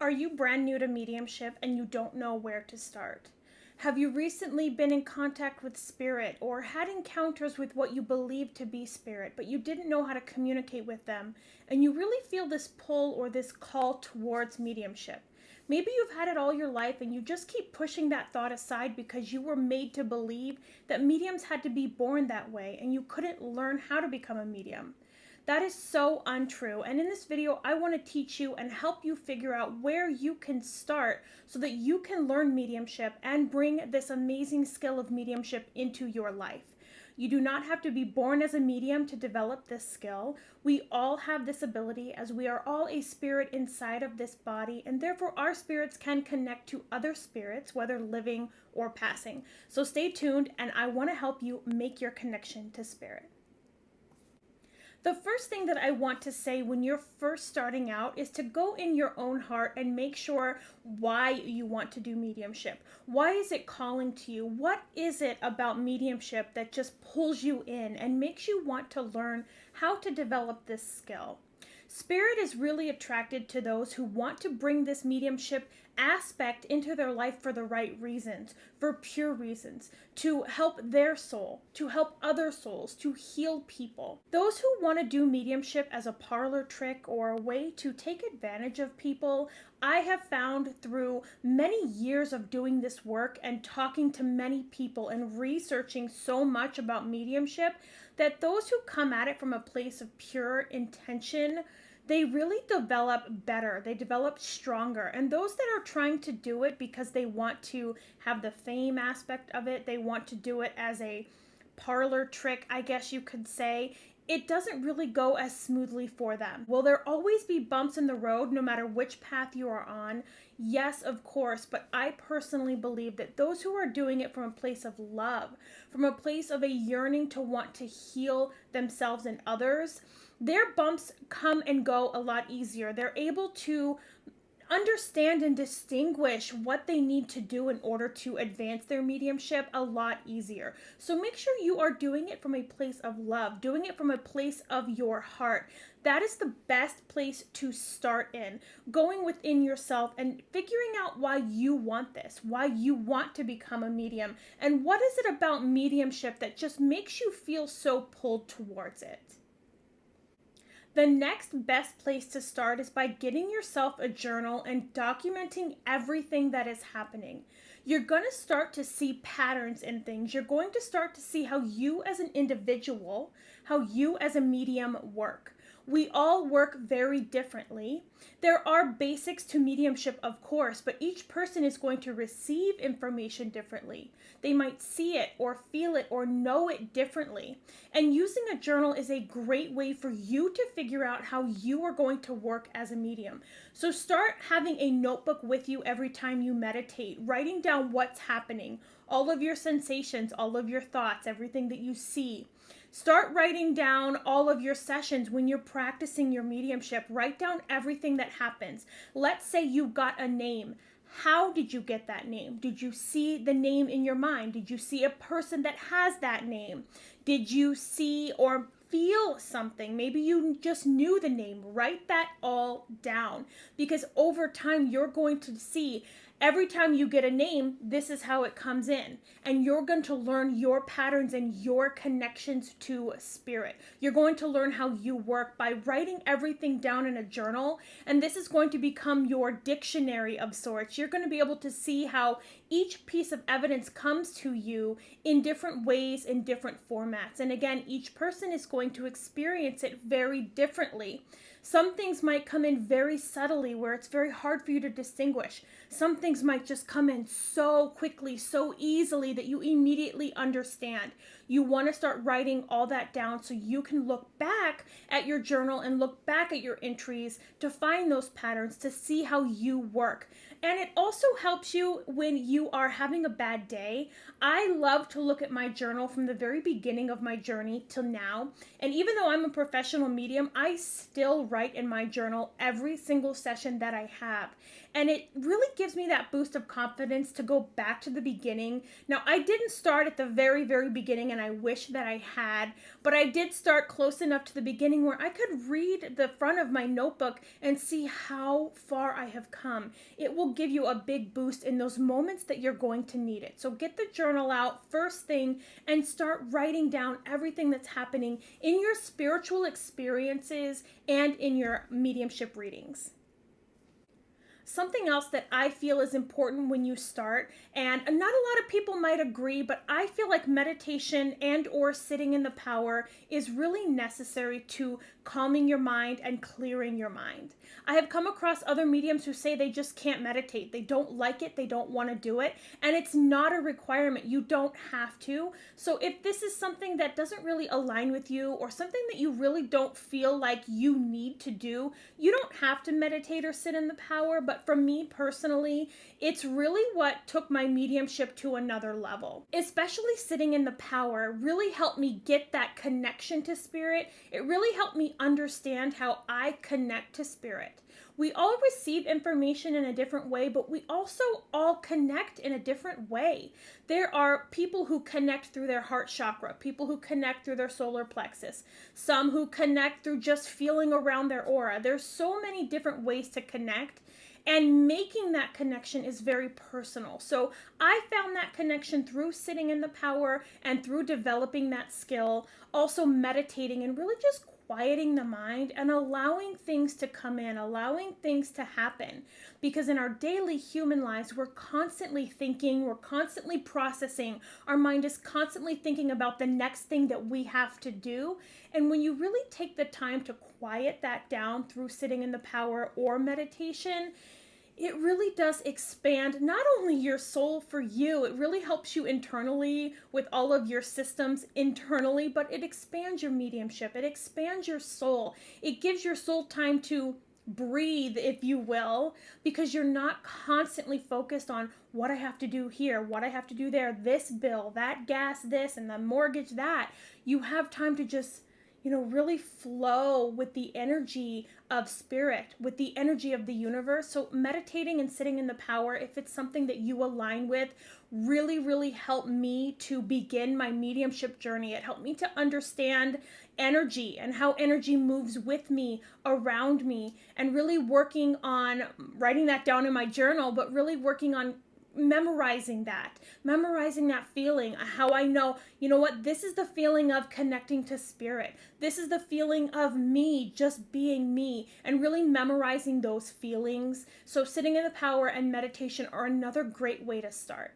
Are you brand new to mediumship and you don't know where to start? Have you recently been in contact with spirit or had encounters with what you believe to be spirit, but you didn't know how to communicate with them, and you really feel this pull or this call towards mediumship? Maybe you've had it all your life and you just keep pushing that thought aside because you were made to believe that mediums had to be born that way and you couldn't learn how to become a medium. That is so untrue. And in this video, I want to teach you and help you figure out where you can start so that you can learn mediumship and bring this amazing skill of mediumship into your life. You do not have to be born as a medium to develop this skill. We all have this ability, as we are all a spirit inside of this body, and therefore our spirits can connect to other spirits, whether living or passing. So stay tuned, and I want to help you make your connection to spirit. The first thing that I want to say when you're first starting out is to go in your own heart and make sure why you want to do mediumship. Why is it calling to you? What is it about mediumship that just pulls you in and makes you want to learn how to develop this skill? Spirit is really attracted to those who want to bring this mediumship aspect into their life for the right reasons, for pure reasons, to help their soul, to help other souls, to heal people. Those who want to do mediumship as a parlor trick or a way to take advantage of people, I have found through many years of doing this work and talking to many people and researching so much about mediumship, that those who come at it from a place of pure intention, they really develop better, they develop stronger. And those that are trying to do it because they want to have the fame aspect of it, they want to do it as a parlor trick, I guess you could say, it doesn't really go as smoothly for them. Will there always be bumps in the road no matter which path you are on? Yes, of course, but I personally believe that those who are doing it from a place of love, from a place of a yearning to want to heal themselves and others, their bumps come and go a lot easier. They're able to understand and distinguish what they need to do in order to advance their mediumship a lot easier. So make sure you are doing it from a place of love, doing it from a place of your heart. That is the best place to start in, going within yourself and figuring out why you want this, why you want to become a medium, and what is it about mediumship that just makes you feel so pulled towards it. The next best place to start is by getting yourself a journal and documenting everything that is happening. You're going to start to see patterns in things. You're going to start to see how you as an individual, how you as a medium work. We all work very differently. There are basics to mediumship, of course, but each person is going to receive information differently. They might see it or feel it or know it differently. And using a journal is a great way for you to figure out how you are going to work as a medium. So start having a notebook with you every time you meditate, writing down what's happening, all of your sensations, all of your thoughts, everything that you see. Start writing down all of your sessions when you're practicing your mediumship. Write down everything that happens. Let's say you got a name. How did you get that name? Did you see the name in your mind? Did you see a person that has that name? Did you see or feel something? Maybe you just knew the name. Write that all down, because over time you're going to see every time you get a name, this is how it comes in. And you're going to learn your patterns and your connections to spirit. You're going to learn how you work by writing everything down in a journal. And this is going to become your dictionary of sorts. You're going to be able to see how each piece of evidence comes to you in different ways, in different formats. And again, each person is going to experience it very differently. Some things might come in very subtly where it's very hard for you to distinguish. Some things might just come in so quickly, so easily that you immediately understand. You want to start writing all that down so you can look back at your journal and look back at your entries to find those patterns, to see how you work. And it also helps you when you are having a bad day. I love to look at my journal from the very beginning of my journey till now. And even though I'm a professional medium, I still write in my journal every single session that I have. And it really gives me that boost of confidence to go back to the beginning. Now, I didn't start at the very, very beginning, and I wish that I had, but I did start close enough to the beginning where I could read the front of my notebook and see how far I have come. It will give you a big boost in those moments that you're going to need it. So get the journal out first thing and start writing down everything that's happening in your spiritual experiences and in your mediumship readings. Something else that I feel is important when you start, and not a lot of people might agree, but I feel like meditation and or sitting in the power is really necessary to calming your mind and clearing your mind. I have come across other mediums who say they just can't meditate. They don't like it. They don't want to do it. And it's not a requirement. You don't have to. So if this is something that doesn't really align with you or something that you really don't feel like you need to do, you don't have to meditate or sit in the power. But for me personally, it's really what took my mediumship to another level. Especially sitting in the power really helped me get that connection to spirit. It really helped me understand how I connect to spirit. We all receive information in a different way, but we also all connect in a different way. There are people who connect through their heart chakra, people who connect through their solar plexus, some who connect through just feeling around their aura. There's so many different ways to connect. And making that connection is very personal. So I found that connection through sitting in the power and through developing that skill, also meditating and really just quieting the mind and allowing things to come in, allowing things to happen. Because in our daily human lives, we're constantly thinking, we're constantly processing. Our mind is constantly thinking about the next thing that we have to do. And when you really take the time to quiet that down through sitting in the power or meditation, it really does expand not only your soul for you, it really helps you internally with all of your systems internally, but it expands your mediumship, it expands your soul. It gives your soul time to breathe, if you will, because you're not constantly focused on what I have to do here, what I have to do there, this bill, that gas, this, and the mortgage, that. You have time to just really flow with the energy of spirit, with the energy of the universe. So meditating and sitting in the power, if it's something that you align with, really, really helped me to begin my mediumship journey. It helped me to understand energy and how energy moves with me, around me, and really working on writing that down in my journal, but really working on memorizing that feeling, how I know, this is the feeling of connecting to spirit. This is the feeling of me just being me, and really memorizing those feelings. So sitting in the power and meditation are another great way to start.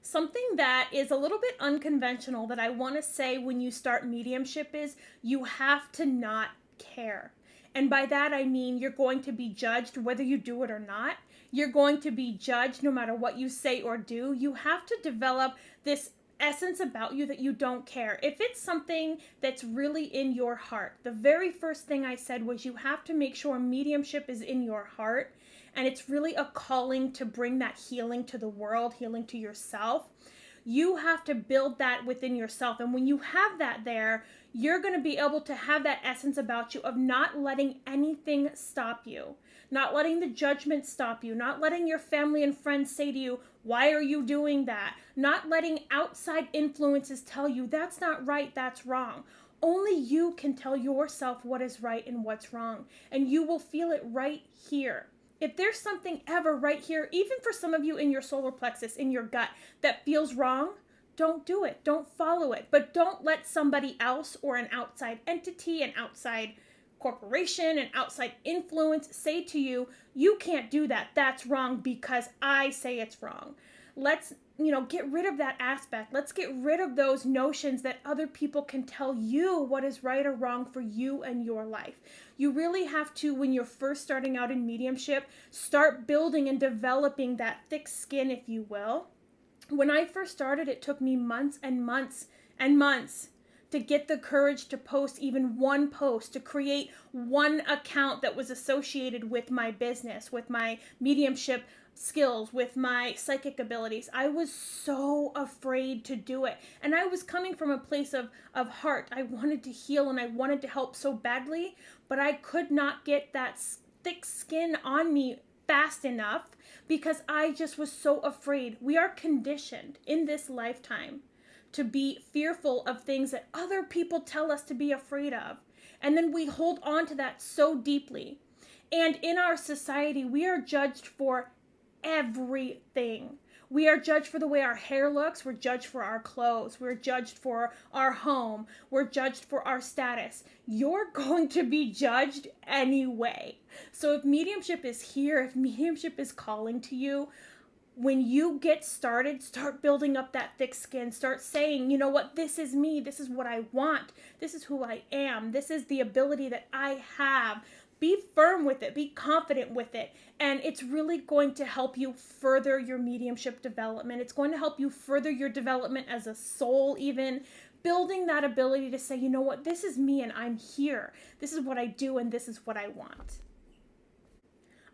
Something that is a little bit unconventional that I want to say when you start mediumship is you have to not care. And by that I mean you're going to be judged whether you do it or not. You're going to be judged no matter what you say or do. You have to develop this essence about you that you don't care. If it's something that's really in your heart, the very first thing I said was you have to make sure mediumship is in your heart, and it's really a calling to bring that healing to the world, healing to yourself. You have to build that within yourself. And when you have that there, you're going to be able to have that essence about you of not letting anything stop you, not letting the judgment stop you, not letting your family and friends say to you, why are you doing that? Not letting outside influences tell you that's not right, that's wrong. Only you can tell yourself what is right and what's wrong, and you will feel it right here. If there's something ever right here, even for some of you in your solar plexus, in your gut, that feels wrong, don't do it. Don't follow it. But don't let somebody else or an outside entity, an outside corporation, an outside influence say to you, you can't do that. That's wrong because I say it's wrong. Let's, get rid of that aspect. Let's get rid of those notions that other people can tell you what is right or wrong for you and your life. You really have to, when you're first starting out in mediumship, start building and developing that thick skin, if you will. When I first started, it took me months and months and months to get the courage to post even one post, to create one account that was associated with my business, with my mediumship skills, with my psychic abilities. I was so afraid to do it. And I was coming from a place of heart. I wanted to heal and I wanted to help so badly, but I could not get that thick skin on me fast enough because I just was so afraid. We are conditioned in this lifetime to be fearful of things that other people tell us to be afraid of. And then we hold on to that so deeply. And in our society, we are judged for everything. We are judged for the way our hair looks. We're judged for our clothes. We're judged for our home. We're judged for our status. You're going to be judged anyway. So if mediumship is here, if mediumship is calling to you, when you get started, start building up that thick skin. Start saying, you know what, this is me. This is what I want. This is who I am. This is the ability that I have. Be firm with it. Be confident with it. And it's really going to help you further your mediumship development. It's going to help you further your development as a soul, even building that ability to say, you know what, this is me and I'm here. This is what I do and this is what I want.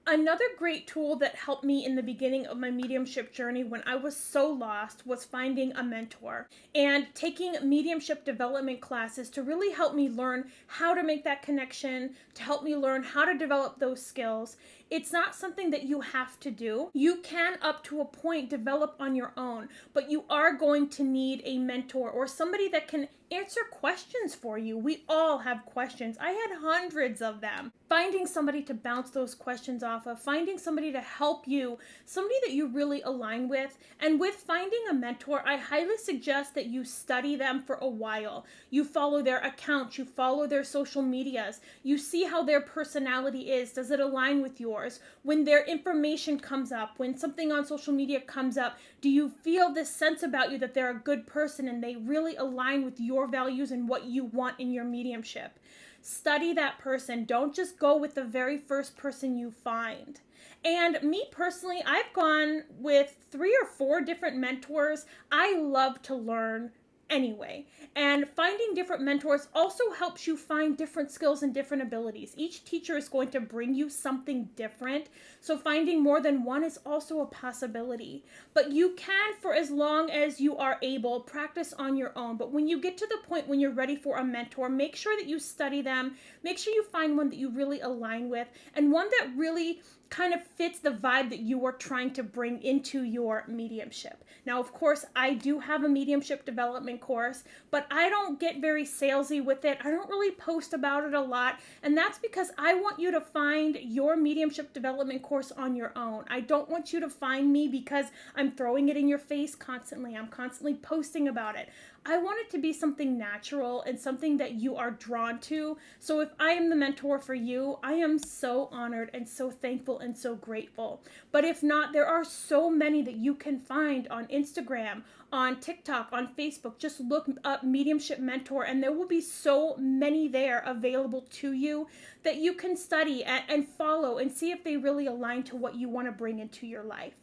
Another great tool that helped me in the beginning of my mediumship journey when I was so lost was finding a mentor and taking mediumship development classes to really help me learn how to make that connection, to help me learn how to develop those skills. It's not something that you have to do. You can, up to a point, develop on your own, but you are going to need a mentor or somebody that can answer questions for you. We all have questions. I had hundreds of them. Finding somebody to bounce those questions off of, finding somebody to help you, somebody that you really align with. And with finding a mentor, I highly suggest that you study them for a while. You follow their accounts, you follow their social medias, you see how their personality is. Does it align with yours? When their information comes up, when something on social media comes up, do you feel this sense about you that they're a good person and they really align with your values and what you want in your mediumship? Study that person. Don't just go with the very first person you find. And me personally, I've gone with 3 or 4 different mentors. I love to learn anyway. And finding different mentors also helps you find different skills and different abilities. Each teacher is going to bring you something different. So finding more than one is also a possibility. But you can, for as long as you are able, practice on your own. But when you get to the point when you're ready for a mentor, make sure that you study them. Make sure you find one that you really align with and one that really kind of fits the vibe that you are trying to bring into your mediumship. Now, of course, I do have a mediumship development course, but I don't get very salesy with it. I don't really post about it a lot, and that's because I want you to find your mediumship development course on your own. I don't want you to find me because I'm throwing it in your face constantly. I'm constantly posting about it. I want it to be something natural and something that you are drawn to. So if I am the mentor for you, I am so honored and so thankful and so grateful. But if not, there are so many that you can find on Instagram, on TikTok, on Facebook. Just look up Mediumship Mentor and there will be so many there available to you that you can study and follow and see if they really align to what you want to bring into your life.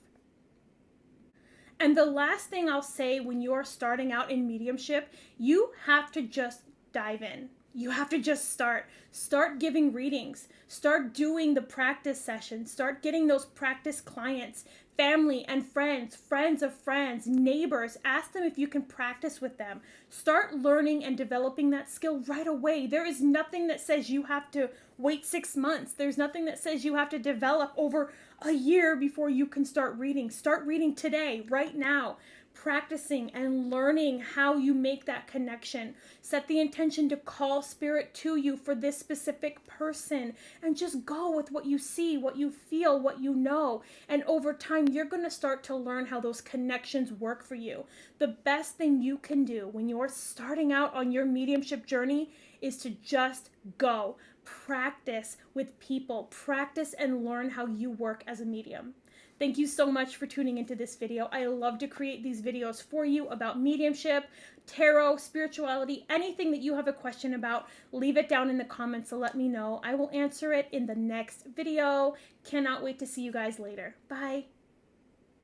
And the last thing I'll say when you're starting out in mediumship, you have to just dive in. You have to just start. Start giving readings. Start doing the practice sessions. Start getting those practice clients, family and friends, friends of friends, neighbors. Ask them if you can practice with them. Start learning and developing that skill right away. There is nothing that says you have to wait 6 months. There's nothing that says you have to develop over a year before you can start reading. Start reading today, right now. Practicing and learning how you make that connection. Set the intention to call spirit to you for this specific person and just go with what you see, what you feel, what you know. And over time, you're going to start to learn how those connections work for you. The best thing you can do when you're starting out on your mediumship journey is to just go. Practice with people. Practice and learn how you work as a medium. Thank you so much for tuning into this video. I love to create these videos for you about mediumship, tarot, spirituality, anything that you have a question about. Leave it down in the comments to let me know. I will answer it in the next video. Cannot wait to see you guys later. Bye.